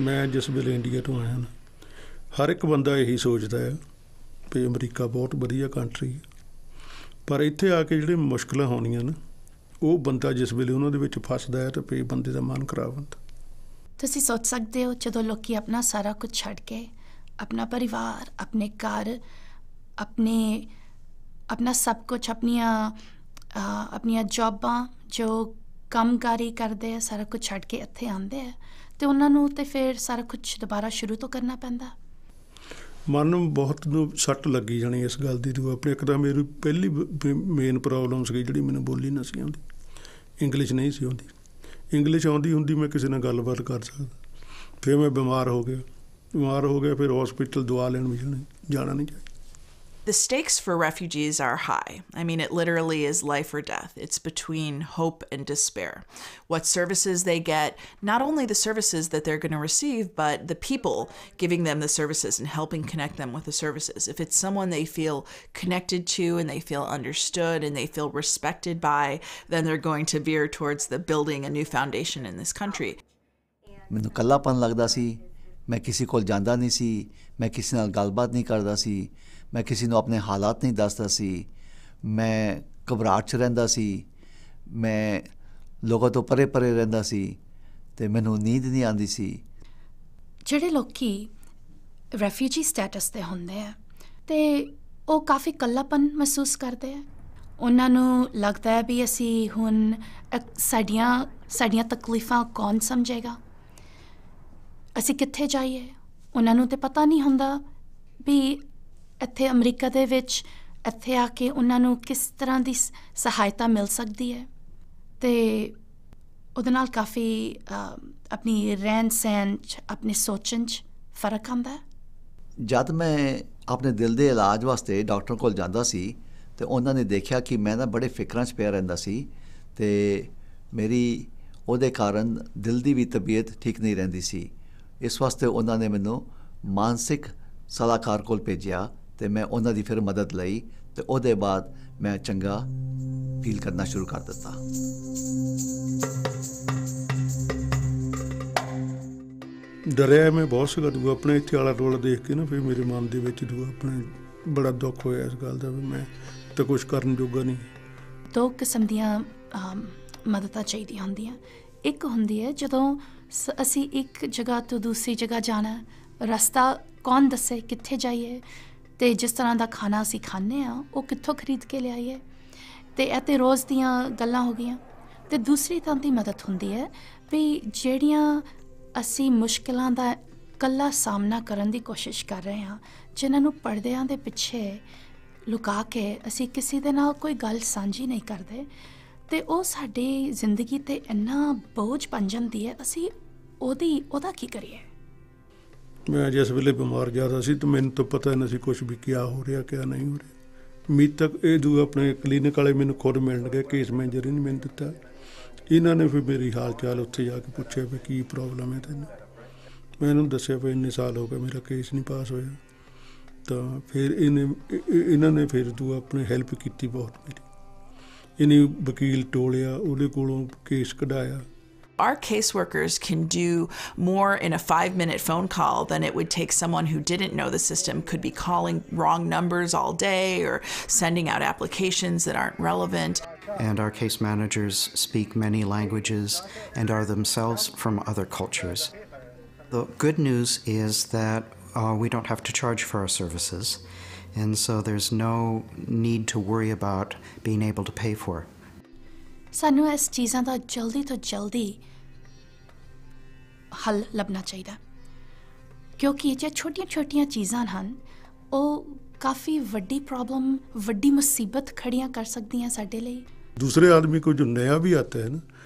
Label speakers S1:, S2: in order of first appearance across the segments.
S1: मैं जिस वेले इंडिया तो आया ना, हर एक बंदा यही सोचता है भी अमरीका बहुत वधिया कंट्री है, पर इत्थे आके जिहड़े मुश्किलां होणीਆਂ ना, ਉਹ ਬੰਦਾ जिस वेले ਉਹਨਾਂ ਦੇ ਵਿੱਚ ਫਸਦਾ है तो फिर ਬੰਦੇ ਦਾ ਮਨ ਖਰਾਬ ਹੁੰਦਾ।
S2: ਤੁਸੀਂ ਸੋਚ ਸਕਦੇ ਹੋ ਜਦੋਂ ਲੋਕੀ ਆਪਣਾ ਸਾਰਾ ਕੁਝ ਛੱਡ ਕੇ ਆਪਣਾ ਪਰਿਵਾਰ, ਆਪਣੇ ਘਰ, ਆਪਣਾ ਸਭ ਕੁਝ, ਆਪਣੀਆਂ ਜੌਬਾਂ, ਜੋ ਕੰਮਕਾਰੀ ਕਰਦੇ ਆ, ਸਾਰਾ ਕੁਝ ਛੱਡ ਕੇ ਇੱਥੇ ਆਉਂਦੇ ਆ ਅਤੇ ਉਹਨਾਂ ਨੂੰ ਤਾਂ ਫਿਰ ਸਾਰਾ ਕੁਝ ਦੁਬਾਰਾ ਸ਼ੁਰੂ ਤੋਂ ਕਰਨਾ ਪੈਂਦਾ।
S1: ਮਨ ਨੂੰ ਬਹੁਤ ਨੂੰ ਸੱਟ ਲੱਗੀ ਜਾਣੀ ਇਸ ਗੱਲ ਦੀ। ਤੂੰ ਆਪਣੇ ਇੱਕ ਤਾਂ ਮੇਰੀ ਪਹਿਲੀ ਮੇਨ ਪ੍ਰੋਬਲਮ ਸੀਗੀ ਜਿਹੜੀ ਮੈਨੂੰ ਬੋਲੀ ਨਹੀਂ ਸੀ ਆਉਂਦੀ, ਇੰਗਲਿਸ਼ ਨਹੀਂ ਸੀ ਆਉਂਦੀ। ਇੰਗਲਿਸ਼ ਆਉਂਦੀ ਹੁੰਦੀ ਮੈਂ ਕਿਸੇ ਨਾਲ ਗੱਲਬਾਤ ਕਰ ਸਕਦਾ। ਫਿਰ ਮੈਂ ਬਿਮਾਰ ਹੋ ਗਿਆ ਫਿਰ ਹੌਸਪੀਟਲ ਦਵਾ ਲੈਣ ਵੀ ਜਾਣਾ ਨਹੀਂ ਚਾਹੀਦਾ।
S3: The stakes for refugees are high. I mean, it literally is life or death. It's between hope and despair. What services they get, not only the services that they're going to receive, but the people giving them the services and helping connect them with the services. If it's someone they feel connected to and they feel understood and they feel respected by, then they're going to veer towards the building a new foundation in this country.
S4: ਮੈਨੂੰ ਕੱਲਾਪਨ ਲੱਗਦਾ ਸੀ, ਮੈਂ ਕਿਸੇ ਕੋਲ ਜਾਂਦਾ ਨਹੀਂ ਸੀ, ਮੈਂ ਕਿਸੇ ਨਾਲ ਗੱਲਬਾਤ ਨਹੀਂ ਕਰਦਾ ਸੀ, ਮੈਂ ਕਿਸੇ ਨੂੰ ਆਪਣੇ ਹਾਲਾਤ ਨਹੀਂ ਦੱਸਦਾ ਸੀ, ਮੈਂ ਘਬਰਾਹਟ 'ਚ ਰਹਿੰਦਾ ਸੀ, ਮੈਂ ਲੋਕਾਂ ਤੋਂ ਪਰੇ ਰਹਿੰਦਾ ਸੀ ਅਤੇ ਮੈਨੂੰ ਨੀਂਦ ਨਹੀਂ ਆਉਂਦੀ ਸੀ।
S2: ਜਿਹੜੇ ਲੋਕੀ ਰੈਫਿਊਜੀ ਸਟੇਟਸ 'ਤੇ ਹੁੰਦੇ ਆ ਅਤੇ ਉਹ ਕਾਫੀ ਇਕੱਲਾਪਨ ਮਹਿਸੂਸ ਕਰਦੇ ਆ। ਉਹਨਾਂ ਨੂੰ ਲੱਗਦਾ ਹੈ ਵੀ ਅਸੀਂ ਹੁਣ ਸਾਡੀਆਂ ਤਕਲੀਫਾਂ ਕੌਣ ਸਮਝੇਗਾ, ਅਸੀਂ ਕਿੱਥੇ ਜਾਈਏ। ਉਹਨਾਂ ਨੂੰ ਤਾਂ ਪਤਾ ਨਹੀਂ ਹੁੰਦਾ ਵੀ ਇੱਥੇ ਅਮਰੀਕਾ ਦੇ ਵਿੱਚ ਇੱਥੇ ਆ ਕੇ ਉਹਨਾਂ ਨੂੰ ਕਿਸ ਤਰ੍ਹਾਂ ਦੀ ਸਹਾਇਤਾ ਮਿਲ ਸਕਦੀ ਹੈ ਅਤੇ ਉਹਦੇ ਨਾਲ ਕਾਫੀ ਆਪਣੀ ਰਹਿਣ ਸਹਿਣ 'ਚ, ਆਪਣੇ ਸੋਚਣ 'ਚ ਫਰਕ ਆਉਂਦਾ।
S4: ਜਦ ਮੈਂ ਆਪਣੇ ਦਿਲ ਦੇ ਇਲਾਜ ਵਾਸਤੇ ਡਾਕਟਰ ਕੋਲ ਜਾਂਦਾ ਸੀ ਅਤੇ ਉਹਨਾਂ ਨੇ ਦੇਖਿਆ ਕਿ ਮੈਂ ਨਾ ਬੜੇ ਫਿਕਰਾਂ 'ਚ ਪਿਆ ਰਹਿੰਦਾ ਸੀ ਅਤੇ ਮੇਰੀ ਉਹਦੇ ਕਾਰਨ ਦਿਲ ਦੀ ਵੀ ਤਬੀਅਤ ਠੀਕ ਨਹੀਂ ਰਹਿੰਦੀ ਸੀ। ਇਸ ਵਾਸਤੇ ਉਹਨਾਂ ਨੇ ਮੈਨੂੰ ਮਾਨਸਿਕ ਸਲਾਹਕਾਰ ਕੋਲ ਭੇਜਿਆ ਅਤੇ ਮੈਂ ਉਹਨਾਂ ਦੀ ਫਿਰ ਮਦਦ ਲਈ ਅਤੇ ਉਹਦੇ ਬਾਅਦ ਮੈਂ ਚੰਗਾ ਫੀਲ ਕਰਨਾ ਸ਼ੁਰੂ ਕਰ ਦਿੱਤਾ।
S1: ਡਰਿਆ ਮੈਂ ਬਹੁਤ ਸੀਗਾ ਦੂਆ ਆਪਣੇ ਇੱਥੇ ਆਲਾ ਦੁਆਲਾ ਦੇਖ ਕੇ ਨਾ, ਫਿਰ ਮੇਰੇ ਮਨ ਦੇ ਵਿੱਚ ਦੂਆ ਆਪਣੇ ਬੜਾ ਦੁੱਖ ਹੋਇਆ ਇਸ ਗੱਲ ਦਾ ਵੀ ਮੈਂ ਤਾਂ ਕੁਛ ਕਰਨ ਜੋਗਾ ਨਹੀਂ।
S2: ਦੋ ਕਿਸਮ ਦੀਆਂ ਮਦਦਾਂ ਚਾਹੀਦੀਆਂ ਹੁੰਦੀਆਂ। ਇੱਕ ਹੁੰਦੀ ਹੈ ਜਦੋਂ ਅਸੀਂ ਇੱਕ ਜਗ੍ਹਾ ਤੋਂ ਦੂਸਰੀ ਜਗ੍ਹਾ ਜਾਣਾ, ਰਸਤਾ ਕੌਣ ਦੱਸੇ, ਕਿੱਥੇ ਜਾਈਏ ਅਤੇ ਜਿਸ ਤਰ੍ਹਾਂ ਦਾ ਖਾਣਾ ਅਸੀਂ ਖਾਂਦੇ ਹਾਂ ਉਹ ਕਿੱਥੋਂ ਖਰੀਦ ਕੇ ਲਿਆਈਏ, ਅਤੇ ਇਹ ਤਾਂ ਰੋਜ਼ ਦੀਆਂ ਗੱਲਾਂ ਹੋ ਗਈਆਂ। ਅਤੇ ਦੂਸਰੀ ਤਰ੍ਹਾਂ ਦੀ ਮਦਦ ਹੁੰਦੀ ਹੈ ਵੀ ਜਿਹੜੀਆਂ ਅਸੀਂ ਮੁਸ਼ਕਿਲਾਂ ਦਾ ਇਕੱਲਾ ਸਾਹਮਣਾ ਕਰਨ ਦੀ ਕੋਸ਼ਿਸ਼ ਕਰ ਰਹੇ ਹਾਂ, ਜਿਨ੍ਹਾਂ ਨੂੰ ਪਰਦਿਆਂ ਦੇ ਪਿੱਛੇ ਲੁਕਾ ਕੇ ਅਸੀਂ ਕਿਸੇ ਦੇ ਨਾਲ ਕੋਈ ਗੱਲ ਸਾਂਝੀ ਨਹੀਂ ਕਰਦੇ ਅਤੇ ਉਹ ਸਾਡੀ ਜ਼ਿੰਦਗੀ 'ਤੇ ਇੰਨਾ ਬੋਝ ਬਣ ਜਾਂਦੀ ਹੈ, ਅਸੀਂ ਉਹਦਾ ਕੀ ਕਰੀਏ।
S1: ਮੈਂ ਜਿਸ ਵੇਲੇ ਬਿਮਾਰ ਜ਼ਿਆਦਾ ਸੀ ਤਾਂ ਮੈਨੂੰ ਤਾਂ ਪਤਾ ਨਹੀਂ ਸੀ ਕੁਛ ਵੀ ਕਿਆ ਹੋ ਰਿਹਾ ਕਿਆ ਨਹੀਂ ਹੋ ਰਿਹਾ। ਉਮੀਦ ਤੱਕ ਇਹ ਦੂਆ ਆਪਣੇ ਕਲੀਨਿਕ ਵਾਲੇ ਮੈਨੂੰ ਖੁਦ ਮਿਲਣ ਗਏ, ਕੇਸ ਮੈਨੇਜਰ ਨਹੀਂ ਮੈਨੂੰ ਦਿੱਤਾ। ਇਹਨਾਂ ਨੇ ਫਿਰ ਮੇਰੀ ਹਾਲ ਚਾਲ ਉੱਥੇ ਜਾ ਕੇ ਪੁੱਛਿਆ ਵੀ ਕੀ ਪ੍ਰੋਬਲਮ ਹੈ ਤੈਨੂੰ। ਮੈਂ ਇਹਨੂੰ ਦੱਸਿਆ ਵੀ ਇੰਨੇ ਸਾਲ ਹੋ ਗਏ ਮੇਰਾ ਕੇਸ ਨਹੀਂ ਪਾਸ ਹੋਇਆ। ਤਾਂ ਫਿਰ ਇਹਨਾਂ ਨੇ ਫਿਰ ਦੂਆ ਆਪਣੇ ਹੈਲਪ ਕੀਤੀ ਬਹੁਤ ਮੇਰੀ। ਇਹਨੇ ਵਕੀਲ ਟੋਲਿਆ, ਉਹਦੇ ਕੋਲੋਂ case ਕਢਾਇਆ।
S3: Our caseworkers can do more in a 5-minute phone call than it would take someone who didn't know the system, could be calling wrong numbers all day or sending out applications that aren't relevant.
S5: And our case managers speak many languages and are themselves from other cultures. The good news is that we don't have to charge for our services, and so there's no need to worry about being able to pay for.
S2: ਸਾਨੂੰ ਇਸ ਚੀਜ਼ਾਂ ਦਾ ਜਲਦੀ ਤੋਂ ਜਲਦੀ ਹੱਲ ਲੱਭਣਾ ਚਾਹੀਦਾ, ਕਿਉਂਕਿ ਜੇ ਛੋਟੀਆਂ ਚੀਜ਼ਾਂ ਹਨ ਉਹ ਕਾਫੀ ਵੱਡੀ ਪ੍ਰੋਬਲਮ, ਵੱਡੀ मुसीबत खड़ियाँ कर सकती हैं साढ़े लिए।
S1: दूसरे आदमी को जो नया भी आता है ना,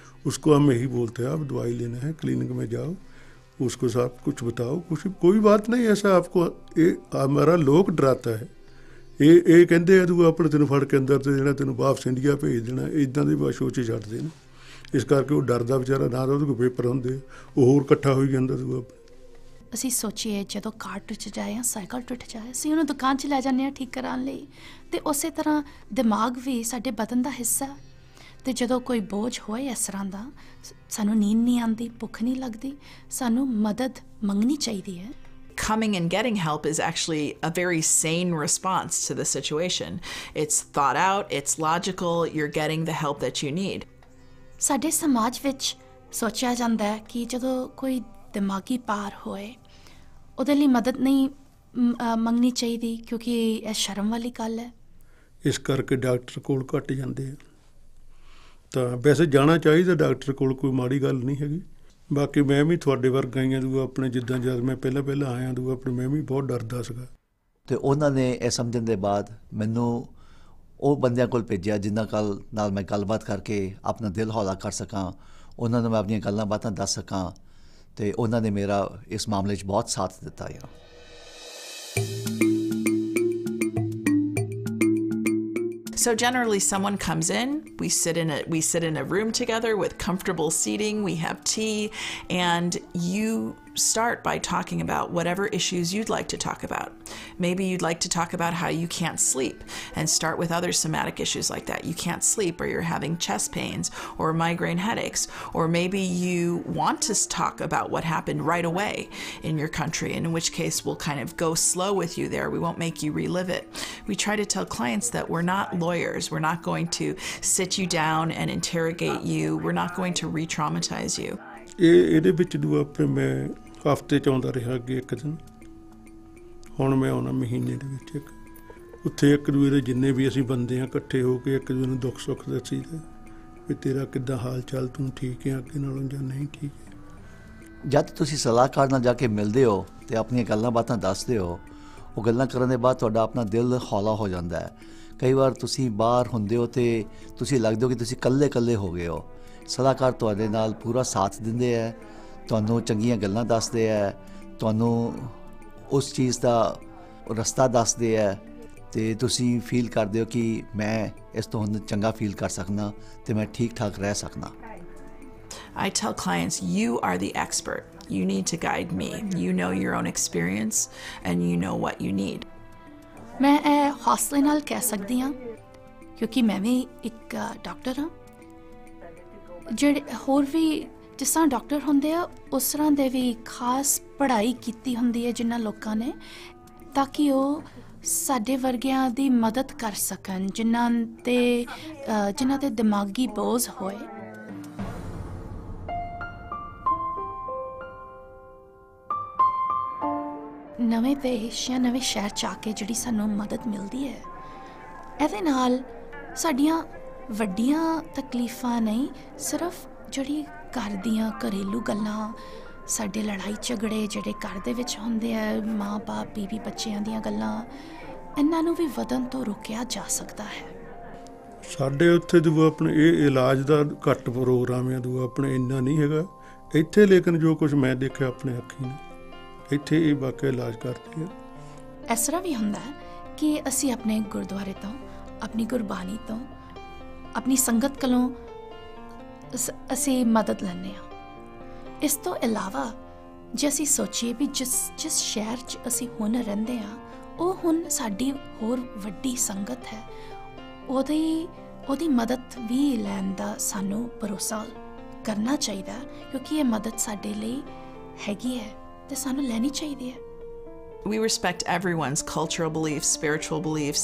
S1: उसको हम यही बोलते हैं आप दवाई लेना है क्लिनिक में जाओ, उसको सब कुछ बताओ, कोई बात नहीं ऐसा आपको हमारा लोग डराता है। ਇਹ ਕਹਿੰਦੇ ਆ ਤੂੰ ਆਪਣੇ ਤੈਨੂੰ ਫੜ ਕੇ ਅੰਦਰ ਤੇ ਜਿਹੜਾ ਤੈਨੂੰ ਵਾਪਸ ਇੰਡੀਆ ਭੇਜ ਦੇਣਾ, ਇੱਦਾਂ ਦੇ ਬਸ ਸੋਚ ਛੱਡਦੇ ਨੇ। ਇਸ ਕਰਕੇ ਉਹ ਡਰਦਾ ਵਿਚਾਰਾ, ਨਾ ਤਾਂ ਉਹਦੇ ਕੋਲ ਪੇਪਰ ਹੁੰਦੇ, ਉਹ ਹੋਰ ਇਕੱਠਾ ਹੋਈ ਜਾਂਦਾ ਤੂੰ ਆਪਣੇ।
S2: ਅਸੀਂ ਸੋਚੀਏ ਜਦੋਂ ਕਾਰ ਟੁੱਟ ਜਾਏ ਜਾਂ ਸਾਈਕਲ ਟੁੱਟ ਜਾਏ, ਅਸੀਂ ਉਹਨੂੰ ਦੁਕਾਨ 'ਚ ਲੈ ਜਾਂਦੇ ਹਾਂ ਠੀਕ ਕਰਾਉਣ ਲਈ, ਅਤੇ ਉਸੇ ਤਰ੍ਹਾਂ ਦਿਮਾਗ ਵੀ ਸਾਡੇ ਬਦਨ ਦਾ ਹਿੱਸਾ। ਤੇ ਜਦੋਂ ਕੋਈ ਬੋਝ ਹੋਏ ਇਸ ਤਰ੍ਹਾਂ ਦਾ, ਸਾਨੂੰ ਨੀਂਦ ਨਹੀਂ ਆਉਂਦੀ, ਭੁੱਖ ਨਹੀਂ ਲੱਗਦੀ, ਸਾਨੂੰ ਮਦਦ ਮੰਗਣੀ ਚਾਹੀਦੀ ਹੈ।
S3: Coming and getting help is actually a very sane response to the situation. It's thought out, it's logical, you're getting the help that you need.
S2: ਸਾਡੇ ਸਮਾਜ ਵਿੱਚ ਸੋਚਿਆ ਜਾਂਦਾ ਹੈ ਕਿ ਜਦੋਂ ਕੋਈ ਦਿਮਾਗੀ ਪਾਰ ਹੋਏ ਉਹਦੇ ਲਈ ਮਦਦ ਨਹੀਂ ਮੰਗਣੀ ਚਾਹੀਦੀ, ਕਿਉਂਕਿ ਇਹ ਸ਼ਰਮ ਵਾਲੀ ਗੱਲ ਹੈ।
S1: ਇਸ ਕਰਕੇ ਡਾਕਟਰ ਕੋਲ ਘੱਟ ਜਾਂਦੇ ਆ। ਤਾਂ ਵੈਸੇ ਜਾਣਾ ਚਾਹੀਦਾ ਡਾਕਟਰ ਕੋਲ, ਕੋਈ ਮਾੜੀ ਗੱਲ ਨਹੀਂ ਹੈਗੀ। ਬਾਕੀ ਮੈਂ ਵੀ ਤੁਹਾਡੇ ਵਰਗਾ ਹੀ ਆ ਦੂਆ, ਆਪਣੇ ਜਿੱਦਾਂ ਜਦ ਮੈਂ ਪਹਿਲਾਂ ਆਇਆ ਦੂਆ ਆਪਣੇ, ਮੈਂ ਵੀ ਬਹੁਤ ਡਰਦਾ ਸੀਗਾ।
S4: ਅਤੇ ਉਹਨਾਂ ਨੇ ਇਹ ਸਮਝਣ ਦੇ ਬਾਅਦ ਮੈਨੂੰ ਉਹ ਬੰਦਿਆਂ ਕੋਲ ਭੇਜਿਆ ਜਿਨ੍ਹਾਂ ਨਾਲ ਮੈਂ ਗੱਲਬਾਤ ਕਰਕੇ ਆਪਣਾ ਦਿਲ ਹੌਲਾ ਕਰ ਸਕਾਂ, ਉਹਨਾਂ ਨੂੰ ਮੈਂ ਆਪਣੀਆਂ ਗੱਲਾਂ ਬਾਤਾਂ ਦੱਸ ਸਕਾਂ, ਅਤੇ ਉਹਨਾਂ ਨੇ ਮੇਰਾ ਇਸ ਮਾਮਲੇ 'ਚ ਬਹੁਤ ਸਾਥ ਦਿੱਤਾ ਆ।
S3: So generally someone comes in, we sit in a room together with comfortable seating, we have tea, and you start by talking about whatever issues you'd like to talk about. Maybe you'd like to talk about how you can't sleep and start with other somatic issues like that. You can't sleep, or you're having chest pains or migraine headaches, or maybe you want to talk about what happened right away in your country, in which case we'll kind of go slow with you there. We won't make you relive it. We try to tell clients that we're not lawyers. We're not going to sit you down and interrogate you. We're not going to re-traumatize you.
S1: ਇਹਦੇ ਵਿੱਚ ਦੂਆ ਆਪਣੇ ਮੈਂ ਹਫ਼ਤੇ 'ਚ ਆਉਂਦਾ ਰਿਹਾ ਅੱਗੇ ਇੱਕ ਦਿਨ, ਹੁਣ ਮੈਂ ਆਉਣਾ ਮਹੀਨੇ ਦੇ ਵਿੱਚ ਇੱਕ। ਉੱਥੇ ਇੱਕ ਦੂਜੇ ਦੇ ਜਿੰਨੇ ਵੀ ਅਸੀਂ ਬੰਦੇ ਹਾਂ ਇਕੱਠੇ ਹੋ ਕੇ ਇੱਕ ਦੂਜੇ ਨੂੰ ਦੁੱਖ ਸੁੱਖ ਦੱਸੀਦਾ ਵੀ ਤੇਰਾ ਕਿੱਦਾਂ ਹਾਲ ਚਾਲ, ਤੂੰ ਠੀਕ ਹੈ ਅੱਗੇ ਨਾਲੋਂ ਜਾਂ ਨਹੀਂ ਠੀਕ ਹੈ।
S4: ਜਦ ਤੁਸੀਂ ਸਲਾਹਕਾਰ ਨਾਲ ਜਾ ਕੇ ਮਿਲਦੇ ਹੋ ਅਤੇ ਆਪਣੀਆਂ ਗੱਲਾਂ ਬਾਤਾਂ ਦੱਸਦੇ ਹੋ, ਉਹ ਗੱਲਾਂ ਕਰਨ ਦੇ ਬਾਅਦ ਤੁਹਾਡਾ ਆਪਣਾ ਦਿਲ ਹੌਲਾ ਹੋ ਜਾਂਦਾ ਹੈ। ਕਈ ਵਾਰ ਤੁਸੀਂ ਬਾਹਰ ਹੁੰਦੇ ਹੋ ਅਤੇ ਤੁਸੀਂ ਲੱਗਦੇ ਹੋ ਕਿ ਤੁਸੀਂ ਇਕੱਲੇ ਹੋ ਗਏ ਹੋ। ਸਲਾਹਕਾਰ ਤੁਹਾਡੇ ਨਾਲ ਪੂਰਾ ਸਾਥ ਦਿੰਦੇ ਹੈ, ਤੁਹਾਨੂੰ ਚੰਗੀਆਂ ਗੱਲਾਂ ਦੱਸਦੇ ਹੈ, ਤੁਹਾਨੂੰ ਉਸ ਚੀਜ਼ ਦਾ ਰਸਤਾ ਦੱਸਦੇ ਹੈ, ਅਤੇ ਤੁਸੀਂ ਫੀਲ ਕਰਦੇ ਹੋ ਕਿ ਮੈਂ ਇਸ ਤੋਂ ਹੁਣ ਚੰਗਾ ਫੀਲ ਕਰ ਸਕਦਾ ਅਤੇ ਮੈਂ ਠੀਕ ਠਾਕ ਰਹਿ ਸਕਦਾ।
S3: I tell clients, you are the expert. You need to guide me. You know your own experience and you know what you need.
S2: ਮੈਂ ਇਹ ਹੌਸਲੇ ਨਾਲ ਕਹਿ ਸਕਦੀ ਹਾਂ ਕਿਉਂਕਿ ਮੈਂ ਵੀ ਇੱਕ ਡਾਕਟਰ ਹਾਂ। ਜਿਹੜੇ ਹੋਰ ਵੀ ਜਿਸ ਤਰ੍ਹਾਂ ਡਾਕਟਰ ਹੁੰਦੇ ਆ ਉਸ ਤਰ੍ਹਾਂ ਦੇ ਵੀ ਖਾਸ ਪੜ੍ਹਾਈ ਕੀਤੀ ਹੁੰਦੀ ਹੈ ਜਿਨ੍ਹਾਂ ਲੋਕਾਂ ਨੇ, ਤਾਂ ਕਿ ਉਹ ਸਾਡੇ ਵਰਗਿਆਂ ਦੀ ਮਦਦ ਕਰ ਸਕਣ ਜਿਨ੍ਹਾਂ ਤੇ ਦਿਮਾਗੀ ਬੋਝ ਹੋਏ। ਨਵੇਂ ਦੇਸ਼ ਜਾਂ ਨਵੇਂ ਸ਼ਹਿਰ 'ਚ ਆ ਕੇ ਜਿਹੜੀ ਸਾਨੂੰ ਮਦਦ ਮਿਲਦੀ ਹੈ, ਇਹਦੇ ਨਾਲ ਸਾਡੀਆਂ ਵੱਡੀਆਂ ਤਕਲੀਫਾਂ ਨਹੀਂ, ਸਿਰਫ ਜਿਹੜੀ ਘਰ ਦੀਆਂ ਘਰੇਲੂ ਗੱਲਾਂ, ਸਾਡੇ ਲੜਾਈ ਝਗੜੇ ਜਿਹੜੇ ਘਰ ਦੇ ਵਿੱਚ ਹੁੰਦੇ ਆ, ਮਾਂ ਬਾਪ ਬੀਵੀ ਬੱਚਿਆਂ ਦੀਆਂ ਗੱਲਾਂ, ਇਹਨਾਂ ਨੂੰ ਵੀ ਵਧਣ ਤੋਂ ਰੋਕਿਆ ਜਾ ਸਕਦਾ ਹੈ। ਸਾਡੇ
S1: ਉੱਥੇ ਦੂਆ ਆਪਣੇ ਇਹ ਇਲਾਜ ਦਾ ਘੱਟ ਪ੍ਰੋਗਰਾਮ ਹੈ, ਦੂਆ ਆਪਣੇ ਇੰਨਾ ਨਹੀਂ ਹੈਗਾ ਇੱਥੇ, ਲੇਕਿਨ ਜੋ ਕੁਝ ਮੈਂ ਦੇਖਿਆ ਆਪਣੇ ਅੱਖੀਂ ਨੇ ਇੱਥੇ ਇਹ ਵਾਕਿਆ ਇਲਾਜ ਕਰਦੇ ਆ। ਇਸ ਤਰ੍ਹਾਂ ਵੀ ਹੁੰਦਾ ਹੈ ਕਿ ਅਸੀਂ ਆਪਣੇ ਗੁਰਦੁਆਰੇ ਤੋਂ, ਆਪਣੀ ਗੁਰਬਾਣੀ ਤੋਂ, ਆਪਣੀ ਸੰਗਤ ਕੋਲੋਂ ਅਸੀਂ ਮਦਦ ਲੈਂਦੇ ਹਾਂ। ਇਸ ਤੋਂ ਇਲਾਵਾ ਜੇ ਅਸੀਂ ਸੋਚੀਏ ਵੀ ਜਿਸ ਸ਼ਹਿਰ 'ਚ ਅਸੀਂ ਹੁਣ ਰਹਿੰਦੇ ਹਾਂ ਉਹ ਹੁਣ ਸਾਡੀ ਹੋਰ ਵੱਡੀ ਸੰਗਤ ਹੈ, ਉਹਦੀ ਮਦਦ ਵੀ ਲੈਣ ਦਾ ਸਾਨੂੰ ਭਰੋਸਾ ਕਰਨਾ ਚਾਹੀਦਾ, ਕਿਉਂਕਿ ਇਹ ਮਦਦ ਸਾਡੇ ਲਈ ਹੈਗੀ ਹੈ ਤੇ ਸਾਨੂੰ ਲੈਣੀ ਚਾਹੀਦੀ ਹੈ।
S3: We respect everyone's cultural beliefs, spiritual beliefs.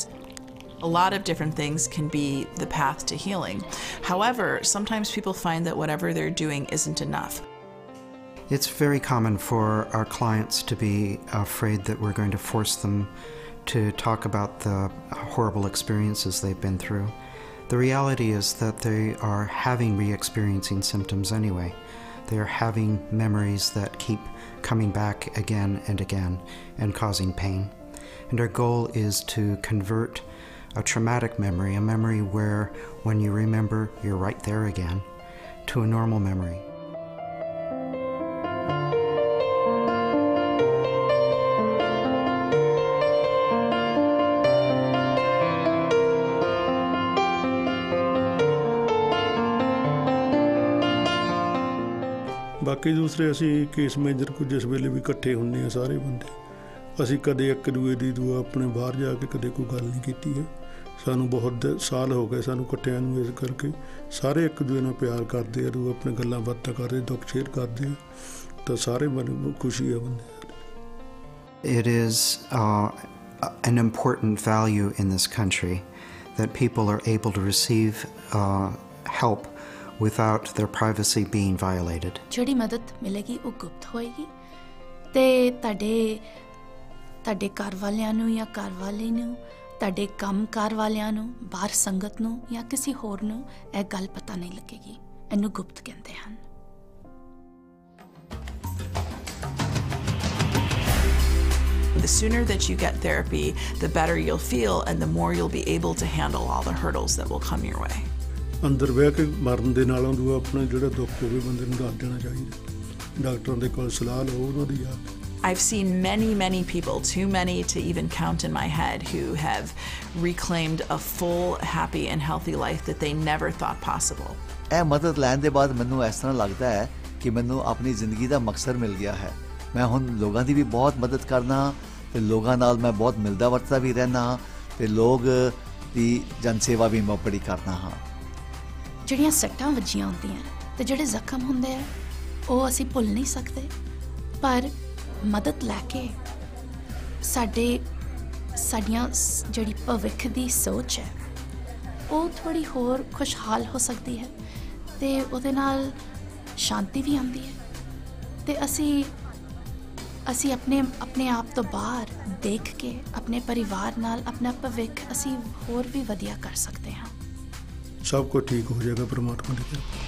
S3: A lot of different things can be the path to healing. However, sometimes people find that whatever they're doing isn't enough.
S5: It's very common for our clients to be afraid that we're going to force them to talk about the horrible experiences they've been through. The reality is that they are having re-experiencing symptoms anyway. They are having memories that keep coming back again and again and causing pain. And our goal is to convert a traumatic memory, a memory where when you remember you're right there again, to a normal memory.
S1: ਬਾਕੀ ਦੂਸਰੇ ਅਸੀਂ case manager ਕੋਲ ਜਿਸ ਵੇਲੇ ਵੀ ਇਕੱਠੇ ਹੁੰਦੇ ਹਾਂ ਸਾਰੇ ਬੰਦੇ, ਅਸੀਂ ਕਦੇ ਇੱਕ ਦੂਏ ਦੀ ਦੂਆ ਆਪਣੇ ਬਾਹਰ ਜਾ ਕੇ ਕਦੇ ਕੋਈ ਗੱਲ ਨਹੀਂ ਕੀਤੀ ਹੈ। ਸਾਨੂੰ ਬਹੁਤ ਸਾਲ ਹੋ ਗਏ ਸਾਨੂੰ ਇਕੱਠਿਆਂ ਨੂੰ, ਇਸ ਕਰਕੇ ਸਾਰੇ ਇੱਕ ਦੂਜੇ ਨਾਲ ਪਿਆਰ ਕਰਦੇ ਆ, ਰੂ ਆਪਣੇ ਗੱਲਾਂ ਬਾਤਾਂ ਕਰਦੇ, ਦੁੱਖ ਸ਼ੇਅਰ ਕਰਦੇ ਆ, ਤਾਂ ਸਾਰੇ ਮਨ ਖੁਸ਼ੀ ਆ ਬੰਦੇ।
S5: It is an important value in this country that people are able to receive help without their privacy being violated.
S2: ਜਿਹੜੀ ਮਦਦ ਮਿਲੇਗੀ ਉਹ ਗੁਪਤ ਹੋਏਗੀ ਤੇ ਤੁਹਾਡੇ ਘਰ ਵਾਲਿਆਂ ਨੂੰ ਜਾਂ ਘਰ ਵਾਲੇ ਨੂੰ, ਤੁਹਾਡੇ ਕੰਮਕਾਰ ਵਾਲਿਆਂ ਨੂੰ, ਬਾਹਰ ਸੰਗਤ ਨੂੰ ਜਾਂ ਕਿਸੇ ਹੋਰ ਨੂੰ ਇਹ ਗੱਲ ਪਤਾ ਨਹੀਂ ਲੱਗੇਗੀ। ਇਹਨੂੰ ਗੁਪਤ ਕਹਿੰਦੇ ਹਨ।
S3: The sooner that you get therapy, the better you'll feel and the more you'll be able to handle all the hurdles that will come your way.
S1: ਅੰਦਰ ਬਹਿ ਕੇ ਮਰਨ ਦੇ ਨਾਲੋਂ ਦੂਆ ਆਪਣਾ ਜਿਹੜਾ ਦੁੱਖ ਹੋਵੇ ਬੰਦੇ ਨੂੰ ਦੱਸ ਦੇਣਾ ਚਾਹੀਦਾ, ਡਾਕਟਰਾਂ ਦੇ ਕੋਲ ਸਲਾਹ ਲਓ ਉਹਨਾਂ ਦੀ ਆ।
S3: I've seen many people, too many to even count in my head, who have reclaimed a full, happy and healthy life that they never thought possible.
S4: ਇਹ ਮਦਦ ਲੈਣ ਦੇ ਬਾਅਦ ਮੈਨੂੰ ਇਸ ਤਰ੍ਹਾਂ ਲੱਗਦਾ ਹੈ ਕਿ ਮੈਨੂੰ ਆਪਣੀ ਜ਼ਿੰਦਗੀ ਦਾ ਮਕਸਦ ਮਿਲ ਗਿਆ ਹੈ। ਮੈਂ ਹੁਣ ਲੋਕਾਂ ਦੀ ਵੀ ਬਹੁਤ ਮਦਦ ਕਰਨਾ ਤੇ ਲੋਕਾਂ ਨਾਲ ਮੈਂ ਬਹੁਤ ਮਿਲਦਾ ਵਰਤਦਾ ਵੀ ਰਹਿਣਾ ਤੇ ਲੋਕ ਦੀ ਜਨ ਸੇਵਾ ਵੀ ਮੈਂ ਬੜੀ ਕਰਨਾ ਹਾਂ।
S2: ਜਿਹੜੀਆਂ ਸੱਟਾਂ ਵੱਜੀਆਂ ਹੁੰਦੀਆਂ ਤੇ ਜਿਹੜੇ ਜ਼ਖਮ ਹੁੰਦੇ ਆ ਉਹ ਅਸੀਂ ਭੁੱਲ ਨਹੀਂ ਸਕਦੇ, ਪਰ ਮਦਦ ਲੈ ਕੇ ਸਾਡੀਆਂ ਜਿਹੜੀ ਭਵਿੱਖ ਦੀ ਸੋਚ ਹੈ ਉਹ ਥੋੜ੍ਹੀ ਹੋਰ ਖੁਸ਼ਹਾਲ ਹੋ ਸਕਦੀ ਹੈ ਤੇ ਉਹਦੇ ਨਾਲ ਸ਼ਾਂਤੀ ਵੀ ਆਉਂਦੀ ਹੈ ਤੇ ਅਸੀਂ ਆਪਣੇ ਆਪ ਤੋਂ ਬਾਹਰ ਦੇਖ ਕੇ ਆਪਣੇ ਪਰਿਵਾਰ ਨਾਲ ਆਪਣਾ ਭਵਿੱਖ ਅਸੀਂ ਹੋਰ ਵੀ ਵਧੀਆ ਕਰ ਸਕਦੇ ਹਾਂ।
S1: ਸਭ ਕੁਝ ਠੀਕ ਹੋ ਜਾਏਗਾ ਪਰਮਾਤਮਾ ਦੀ ਕਿਰਪਾ।